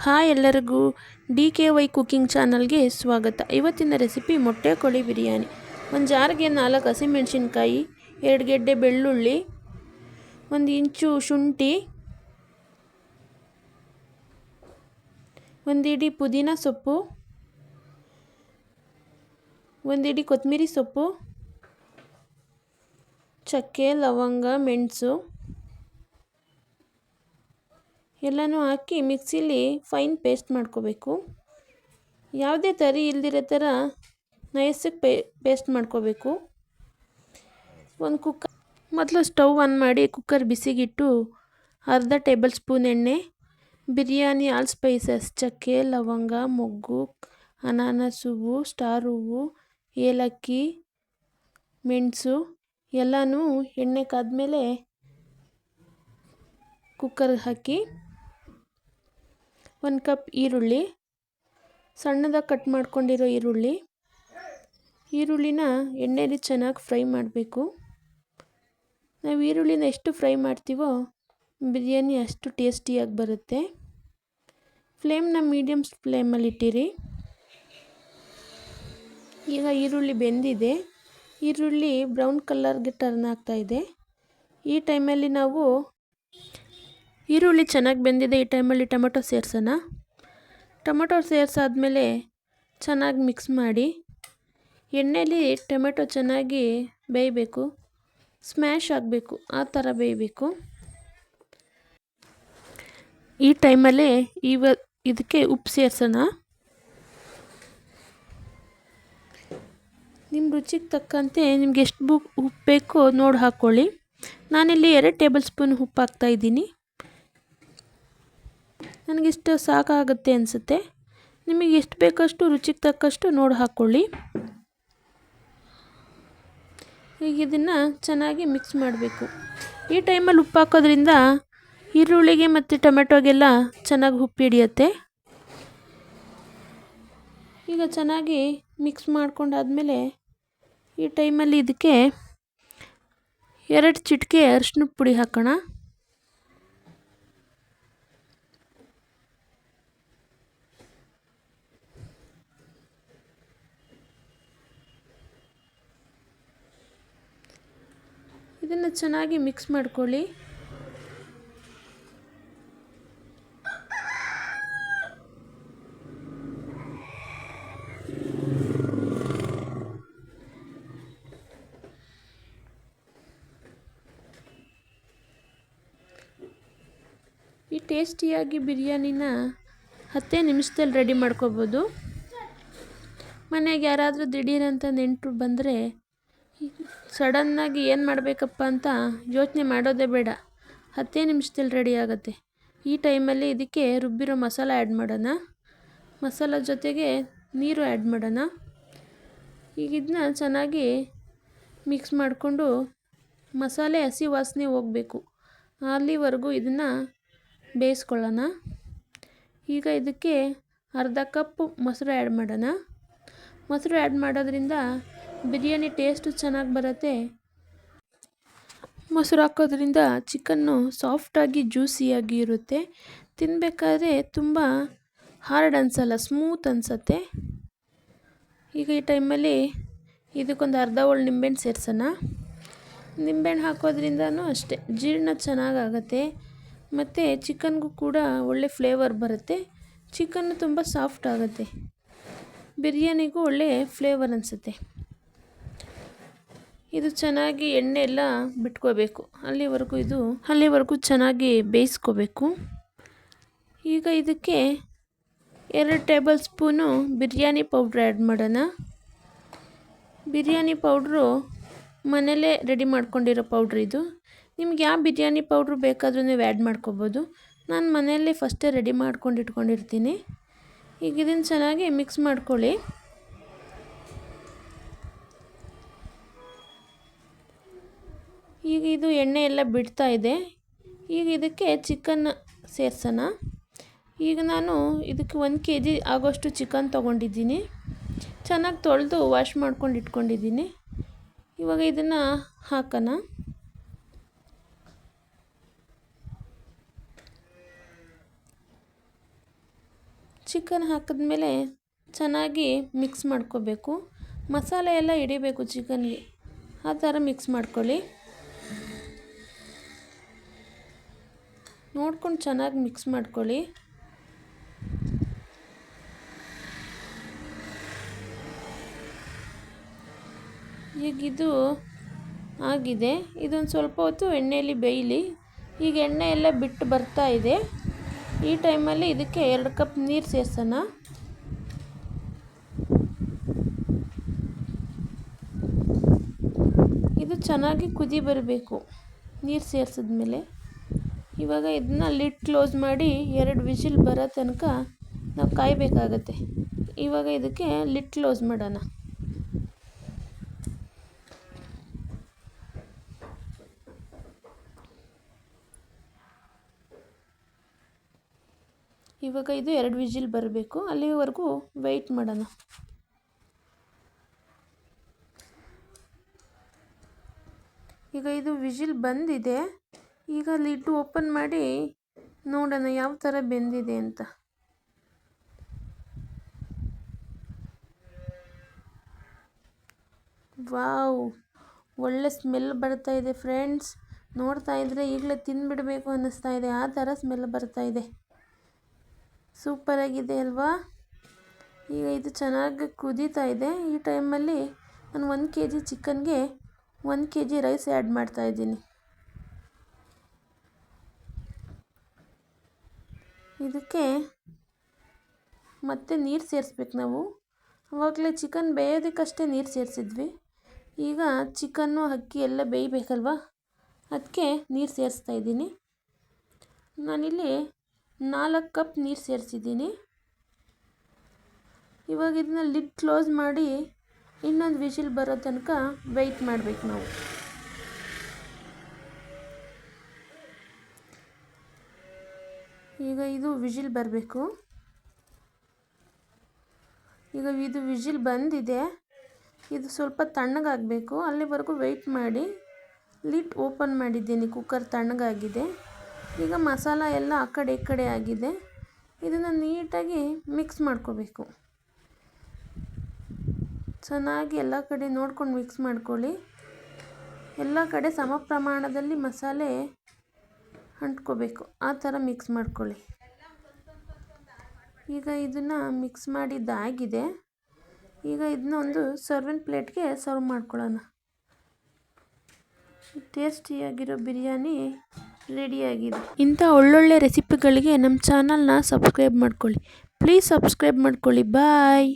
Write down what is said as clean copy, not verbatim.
Hi ಎಲ್ಲರಿಗೂ DKY cooking ಚಾನಲ್ಗೆ ಸ್ವಾಗತ. ಇವತ್ತಿನ ರೆಸಿಪಿ ಮೊಟ್ಟೆ ಕೋಳಿ ಬಿರಿಯಾನಿ. ಒಂದು ಜಾರ್ಗೆ 4 ಹಸಿಮೆಣಸಿನಕಾಯಿ, 2 ಗೆಡ್ಡೆ ಬೆಳ್ಳುಳ್ಳಿ, 1 ಇಂಚು ಶುಂಠಿ, 1 ಇಡಿ ಪುದೀನ ಸೊಪ್ಪು, 1 ಇಡಿ ಕೊತ್ತಂಬರಿ ಸೊಪ್ಪು, ಚಕ್ಕೆ, ಲವಂಗ, ಮೆಣಸು ಎಲ್ಲನೂ ಹಾಕಿ ಮಿಕ್ಸಿಲಿ ಫೈನ್ ಪೇಸ್ಟ್ ಮಾಡ್ಕೋಬೇಕು. ಯಾವುದೇ ತರಿ ಇಲ್ದಿರೋ ಥರ ನೈಸಕ್ಕೆ ಪೇಸ್ಟ್ ಮಾಡ್ಕೋಬೇಕು. ಒಂದು ಕುಕ್ಕರ್ ಮೊದಲು ಸ್ಟವ್ ಆನ್ ಮಾಡಿ ಕುಕ್ಕರ್ ಬಿಸಿಗಿಟ್ಟು ಅರ್ಧ ಟೇಬಲ್ ಸ್ಪೂನ್ ಎಣ್ಣೆ, ಬಿರಿಯಾನಿ ಆಲ್ ಸ್ಪೈಸಸ್ ಚಕ್ಕೆ, ಲವಂಗ, ಮೊಗ್ಗು, ಅನಾನಸ್ ಹೂವು, ಸ್ಟಾರ್ ಹೂವು, ಏಲಕ್ಕಿ, ಮೆಣಸು ಎಲ್ಲನೂ ಎಣ್ಣೆ ಕಾದ್ಮೇಲೆ ಕುಕ್ಕರ್ಗೆ ಹಾಕಿ 1 ಕಪ್ ಈರುಳ್ಳಿ, ಸಣ್ಣದಾಗಿ ಕಟ್ ಮಾಡ್ಕೊಂಡಿರೋ ಈರುಳ್ಳಿನ ಎಣ್ಣೆಲಿ ಚೆನ್ನಾಗಿ ಫ್ರೈ ಮಾಡಬೇಕು. ನಾವು ಈರುಳ್ಳಿನ ಎಷ್ಟು ಫ್ರೈ ಮಾಡ್ತೀವೋ ಬಿರಿಯಾನಿ ಅಷ್ಟು ಟೇಸ್ಟಿಯಾಗಿ ಬರುತ್ತೆ. ಫ್ಲೇಮ್ನ ಮೀಡಿಯಮ್ ಫ್ಲೇಮಲ್ಲಿ ಇಟ್ಟಿರಿ. ಈಗ ಈರುಳ್ಳಿ ಬೆಂದಿದೆ. ಈರುಳ್ಳಿ ಬ್ರೌನ್ ಕಲರ್ಗೆ ಟರ್ನ್ ಆಗ್ತಾ ಇದೆ. ಈ ಟೈಮಲ್ಲಿ ನಾವು ಈರುಳ್ಳಿ ಚೆನ್ನಾಗಿ ಬೆಂದಿದೆ. ಈ ಟೈಮಲ್ಲಿ ಟೊಮೆಟೊ ಸೇರಿಸೋಣ. ಟೊಮೆಟೊ ಸೇರಿಸಾದ್ಮೇಲೆ ಚೆನ್ನಾಗಿ ಮಿಕ್ಸ್ ಮಾಡಿ. ಎಣ್ಣೆಲಿ ಟೊಮೆಟೊ ಚೆನ್ನಾಗಿ ಬೇಯಬೇಕು, ಸ್ಮ್ಯಾಶ್ ಆಗಬೇಕು, ಆ ಥರ ಬೇಯಬೇಕು. ಈ ಟೈಮಲ್ಲೇ ಇದಕ್ಕೆ ಉಪ್ಪು ಸೇರಿಸೋಣ. ನಿಮ್ಮ ರುಚಿಗೆ ತಕ್ಕಂತೆ ನಿಮ್ಗೆ ಎಷ್ಟು ಉಪ್ಪು ಬೇಕೋ ನೋಡಿ ಹಾಕ್ಕೊಳ್ಳಿ. ನಾನಿಲ್ಲಿ 2 ಟೇಬಲ್ ಸ್ಪೂನ್ ಉಪ್ಪು ಹಾಕ್ತಾಯಿದ್ದೀನಿ. ನನಗಿಷ್ಟು ಸಾಕಾಗುತ್ತೆ ಅನಿಸುತ್ತೆ. ನಿಮಗೆ ಎಷ್ಟು ಬೇಕಷ್ಟು ರುಚಿಗೆ ತಕ್ಕಷ್ಟು ನೋಡಿ ಹಾಕ್ಕೊಳ್ಳಿ. ಈಗ ಇದನ್ನು ಚೆನ್ನಾಗಿ ಮಿಕ್ಸ್ ಮಾಡಬೇಕು. ಈ ಟೈಮಲ್ಲಿ ಉಪ್ಪು ಹಾಕೋದ್ರಿಂದ ಈರುಳ್ಳಿಗೆ ಮತ್ತು ಟೊಮೆಟೊಗೆಲ್ಲ ಚೆನ್ನಾಗಿ ಉಪ್ಪು ಹಿಡಿಯುತ್ತೆ. ಈಗ ಚೆನ್ನಾಗಿ ಮಿಕ್ಸ್ ಮಾಡ್ಕೊಂಡಾದ್ಮೇಲೆ ಈ ಟೈಮಲ್ಲಿ ಇದಕ್ಕೆ 2 ಚಿಟಿಕೆ ಅರಿಶಿನದ ಪುಡಿ ಹಾಕೋಣ. ಇದನ್ನು ಚೆನ್ನಾಗಿ ಮಿಕ್ಸ್ ಮಾಡ್ಕೊಳ್ಳಿ. ಈ ಟೇಸ್ಟಿಯಾಗಿ ಬಿರಿಯಾನಿನ 10 ನಿಮಿಷದಲ್ಲಿ ರೆಡಿ ಮಾಡ್ಕೋಬೋದು. ಮನೆಗೆ ಯಾರಾದರೂ ದಿಢೀರಂತ ನೆಂಟರು ಬಂದರೆ ಸಡನ್ನಾಗಿ ಏನು ಮಾಡಬೇಕಪ್ಪ ಅಂತ ಯೋಚನೆ ಮಾಡೋದೇ ಬೇಡ, 10 ನಿಮಿಷದಲ್ಲಿ ರೆಡಿ ಆಗುತ್ತೆ. ಈ ಟೈಮಲ್ಲಿ ಇದಕ್ಕೆ ರುಬ್ಬಿರೋ ಮಸಾಲ ಆ್ಯಡ್ ಮಾಡೋಣ. ಮಸಾಲ ಜೊತೆಗೆ ನೀರು ಆ್ಯಡ್ ಮಾಡೋಣ. ಈಗ ಇದನ್ನ ಚೆನ್ನಾಗಿ ಮಿಕ್ಸ್ ಮಾಡಿಕೊಂಡು ಮಸಾಲೆ ಹಸಿ ವಾಸನೆ ಹೋಗಬೇಕು, ಅಲ್ಲಿವರೆಗೂ ಇದನ್ನು ಬೇಯಿಸ್ಕೊಳ್ಳೋಣ. ಈಗ ಇದಕ್ಕೆ ಅರ್ಧ ಕಪ್ ಮೊಸರು ಆ್ಯಡ್ ಮಾಡೋಣ. ಮೊಸರು ಆ್ಯಡ್ ಮಾಡೋದ್ರಿಂದ ಬಿರಿಯಾನಿ ಟೇಸ್ಟು ಚೆನ್ನಾಗಿ ಬರುತ್ತೆ. ಮೊಸರು ಹಾಕೋದ್ರಿಂದ ಚಿಕನ್ನು ಸಾಫ್ಟಾಗಿ ಜ್ಯೂಸಿಯಾಗಿ ಇರುತ್ತೆ. ತಿನ್ನಬೇಕಾದ್ರೆ ತುಂಬ ಹಾರ್ಡ್ ಅನಿಸಲ್ಲ, ಸ್ಮೂತ್ ಅನಿಸುತ್ತೆ. ಈಗ ಈ ಟೈಮಲ್ಲಿ ಇದಕ್ಕೊಂದು ಅರ್ಧ ಹೋಳು ನಿಂಬೆಹಣ್ಣು ಸೇರಿಸೋಣ. ನಿಂಬೆಹಣ್ಣು ಹಾಕೋದ್ರಿಂದನೂ ಅಷ್ಟೇ ಜೀರ್ಣ ಚೆನ್ನಾಗಾಗತ್ತೆ ಮತ್ತು ಚಿಕನ್ಗೂ ಕೂಡ ಒಳ್ಳೆ ಫ್ಲೇವರ್ ಬರುತ್ತೆ. ಚಿಕನ್ನು ತುಂಬ ಸಾಫ್ಟ್ ಆಗುತ್ತೆ, ಬಿರಿಯಾನಿಗೂ ಒಳ್ಳೆ ಫ್ಲೇವರ್ ಅನಿಸುತ್ತೆ. ಇದು ಚೆನ್ನಾಗಿ ಎಣ್ಣೆ ಎಲ್ಲ ಬಿಟ್ಕೋಬೇಕು, ಅಲ್ಲಿವರೆಗೂ ಚೆನ್ನಾಗಿ ಬೇಯಿಸ್ಕೋಬೇಕು. ಈಗ ಇದಕ್ಕೆ 2 table spoon biryani powder add ಮಾಡೋಣ. ಬಿರಿಯಾನಿ ಪೌಡ್ರು ಮನೇಲೇ ರೆಡಿ ಮಾಡ್ಕೊಂಡಿರೋ ಪೌಡ್ರ್ ಇದು. ನಿಮ್ಗೆ ಯಾವ ಬಿರಿಯಾನಿ ಪೌಡ್ರು ಬೇಕಾದರೂ ನೀವು ಆ್ಯಡ್ ಮಾಡ್ಕೋಬೋದು. ನಾನು ಮನೆಯಲ್ಲೇ ಫಸ್ಟೇ ರೆಡಿ ಮಾಡ್ಕೊಂಡು ಇಟ್ಕೊಂಡಿರ್ತೀನಿ. ಈಗ ಇದನ್ನು ಚೆನ್ನಾಗಿ ಮಿಕ್ಸ್ ಮಾಡ್ಕೊಳ್ಳಿ. ಈಗ ಇದು ಎಣ್ಣೆ ಎಲ್ಲ ಬಿಡ್ತಾ ಇದೆ. ಈಗ ಇದಕ್ಕೆ ಚಿಕನ್ ಸೇರಿಸೋಣ. ಈಗ ನಾನು ಇದಕ್ಕೆ 1 kg ಆಗೋಷ್ಟು ಚಿಕನ್ ತೊಗೊಂಡಿದ್ದೀನಿ. ಚೆನ್ನಾಗಿ ತೊಳೆದು ವಾಶ್ ಮಾಡ್ಕೊಂಡು ಇಟ್ಕೊಂಡಿದ್ದೀನಿ. ಇವಾಗ ಇದನ್ನು ಹಾಕೋಣ. ಚಿಕನ್ ಹಾಕಿದ್ಮೇಲೆ ಚೆನ್ನಾಗಿ ಮಿಕ್ಸ್ ಮಾಡ್ಕೋಬೇಕು. ಮಸಾಲೆ ಎಲ್ಲ ಹಿಡಿಬೇಕು ಚಿಕನ್ಗೆ, ಆ ಥರ ಮಿಕ್ಸ್ ಮಾಡ್ಕೊಳ್ಳಿ. ನೋಡ್ಕೊಂಡು ಚೆನ್ನಾಗಿ ಮಿಕ್ಸ್ ಮಾಡ್ಕೊಳ್ಳಿ. ಈಗ ಇದು ಆಗಿದೆ. ಇದೊಂದು ಸ್ವಲ್ಪ ಹೊತ್ತು ಎಣ್ಣೆಯಲ್ಲಿ ಬೇಯಲಿ. ಈಗ ಎಣ್ಣೆ ಎಲ್ಲ ಬಿಟ್ಟು ಬರ್ತಾ ಇದೆ. ಈ ಟೈಮಲ್ಲಿ ಇದಕ್ಕೆ 2 ಕಪ್ ನೀರು ಸೇರಿಸೋಣ. ಇದು ಚೆನ್ನಾಗಿ ಕುದಿ ಬರಬೇಕು ನೀರು ಸೇರಿಸಿದ್ಮೇಲೆ. ಇವಾಗ ಇದನ್ನ ಲಿಡ್ ಕ್ಲೋಸ್ ಮಾಡಿ 2 ವಿಸಿಲ್ ಬರೋ ತನಕ ನಾವು ಕಾಯಬೇಕಾಗತ್ತೆ. ಇವಾಗ ಇದಕ್ಕೆ ಲಿಡ್ ಕ್ಲೋಸ್ ಮಾಡೋಣ. ಇವಾಗ ಇದು 2 ವಿಸಿಲ್ ಬರಬೇಕು, ಅಲ್ಲಿವರೆಗೂ ವೆಯ್ಟ್ ಮಾಡೋಣ. ಈಗ ಇದು ವಿಸಿಲ್ ಬಂದಿದೆ. ಈಗ ಲಿಡ್ ಓಪನ್ ಮಾಡಿ ನೋಡೋಣ ಯಾವ ಥರ ಬೆಂದಿದೆ ಅಂತ. ವಾವ್, ಒಳ್ಳೆ ಸ್ಮೆಲ್ ಬರ್ತಾ ಇದೆ ಫ್ರೆಂಡ್ಸ್. ನೋಡ್ತಾ ಇದ್ದರೆ ಈಗಲೇ ತಿಂದುಬಿಡಬೇಕು ಅನ್ನಿಸ್ತಾ ಇದೆ, ಆ ಥರ ಸ್ಮೆಲ್ ಬರ್ತಾ ಇದೆ. ಸೂಪರಾಗಿದೆ ಅಲ್ವಾ? ಈಗ ಇದು ಚೆನ್ನಾಗಿ ಕುದೀತಾ ಇದೆ. ಈ ಟೈಮಲ್ಲಿ ನಾನು 1 kg ಚಿಕನ್ಗೆ 1 kg ರೈಸ್ ಆ್ಯಡ್ ಮಾಡ್ತಾ ಇದ್ದೀನಿ. ಇದಕ್ಕೆ ಮತ್ತೆ ನೀರು ಸೇರಿಸ್ಬೇಕು ನಾವು. ಆವಾಗಲೇ ಚಿಕನ್ ಬೇಯೋದಕ್ಕಷ್ಟೇ ನೀರು ಸೇರಿಸಿದ್ವಿ. ಈಗ ಚಿಕನ್ನು ಅಕ್ಕಿ ಎಲ್ಲ ಬೇಯಬೇಕಲ್ವ, ಅದಕ್ಕೆ ನೀರು ಸೇರಿಸ್ತಾ ಇದ್ದೀನಿ. ನಾನಿಲ್ಲಿ 4 ಕಪ್ ನೀರು ಸೇರಿಸಿದ್ದೀನಿ. ಇವಾಗ ಇದನ್ನ ಲಿಡ್ ಕ್ಲೋಸ್ ಮಾಡಿ ಇನ್ನೊಂದು ವಿಸಿಲ್ ಬರೋ ತನಕ ವೆಯ್ಟ್ ಮಾಡಬೇಕು ನಾವು. ಈಗ ಇದು ವಿಸಿಲ್ ಬರಬೇಕು. ಈಗ ಇದು ವಿಸಿಲ್ ಬಂದಿದೆ. ಇದು ಸ್ವಲ್ಪ ತಣ್ಣಗಾಗಬೇಕು, ಅಲ್ಲಿವರೆಗೂ ವೆಯ್ಟ್ ಮಾಡಿ. ಲಿಡ್ ಓಪನ್ ಮಾಡಿದ್ದೀನಿ, ಕುಕ್ಕರ್ ತಣ್ಣಗಾಗಿದೆ. ಈಗ ಮಸಾಲ ಎಲ್ಲ ಆ ಕಡೆ ಈ ಕಡೆ ಆಗಿದೆ. ಇದನ್ನು ನೀಟಾಗಿ ಮಿಕ್ಸ್ ಮಾಡ್ಕೋಬೇಕು. ಚೆನ್ನಾಗಿ ಎಲ್ಲ ಕಡೆ ನೋಡ್ಕೊಂಡು ಮಿಕ್ಸ್ ಮಾಡ್ಕೊಳ್ಳಿ. ಎಲ್ಲ ಕಡೆ ಸಮ ಪ್ರಮಾಣದಲ್ಲಿ ಮಸಾಲೆ ಅಂಟ್ಕೋಬೇಕು, ಆ ಥರ ಮಿಕ್ಸ್ ಮಾಡ್ಕೊಳ್ಳಿ. ಈಗ ಇದನ್ನು ಮಿಕ್ಸ್ ಮಾಡಿದ್ದಾಗಿದೆ. ಈಗ ಇದನ್ನ ಒಂದು ಸರ್ವಿಂಗ್ ಪ್ಲೇಟ್ಗೆ ಸರ್ವ್ ಮಾಡ್ಕೊಳ್ಳೋಣ. ಟೇಸ್ಟಿಯಾಗಿರೋ ಬಿರಿಯಾನಿ ರೆಡಿಯಾಗಿದೆ. ಇಂಥ ಒಳ್ಳೊಳ್ಳೆ ರೆಸಿಪಿಗಳಿಗೆ ನಮ್ಮ ಚಾನಲ್ನ ಸಬ್ಸ್ಕ್ರೈಬ್ ಮಾಡ್ಕೊಳ್ಳಿ. ಪ್ಲೀಸ್ ಸಬ್ಸ್ಕ್ರೈಬ್ ಮಾಡ್ಕೊಳ್ಳಿ. ಬಾಯ್.